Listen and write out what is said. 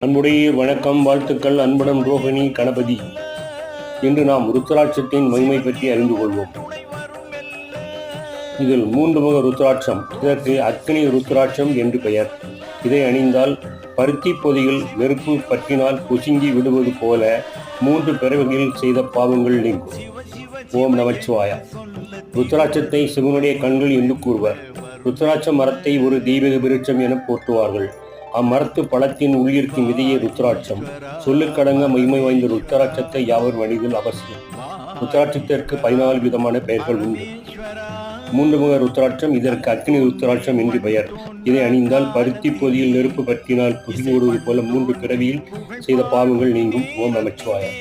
அன்புடைய வணக்கம், வாழ்த்துக்கள். அன்புடன் ரோகிணி கணபதி. இன்று நாம் ருத்ராட்சத்தின் மகிமை பற்றி அறிந்து கொள்வோம். இதில் 3 முக ருத்ராட்சம், இதற்கு அக்னி ருத்ராட்சம் என்று பெயர். இதை அணிந்தால் பருத்தி பொதியில் நெருப்பு பற்றினால் புசுங்கி விடுவது போல 3 பிறவிகளில் செய்த பாவங்கள் நீங்கும். ஓம் நமச்சிவாயா. ருத்ராட்சத்தை சிவனுடைய கண்கள் என்று கூறுவர். ருத்ராட்ச மரத்தை ஒரு தெய்வீக விருட்சம் என போற்றுவார்கள். அம்மரத்து பழத்தின் உள்ளிருக்கும் விதையே ருத்ராட்சம். சொல்லுக்கடங்க மகிமை வாய்ந்த ருத்ராட்சத்தை யாவர் அணிதல் அவசியம். ருத்ராட்சத்திற்கு 14 விதமான பெயர்கள் உண்டு. 3 முக ருத்ராட்சம், இதற்கு அக்னி ருத்ராட்சம் என்று பெயர். இதை அணிந்தால் பருத்தி பொதியில் நெருப்பு பற்றினால் புசுங்கி விடுவது போல 3 பிறவியில் செய்த பாவங்கள் நீங்கும். ஓம் நமச்சிவாயா.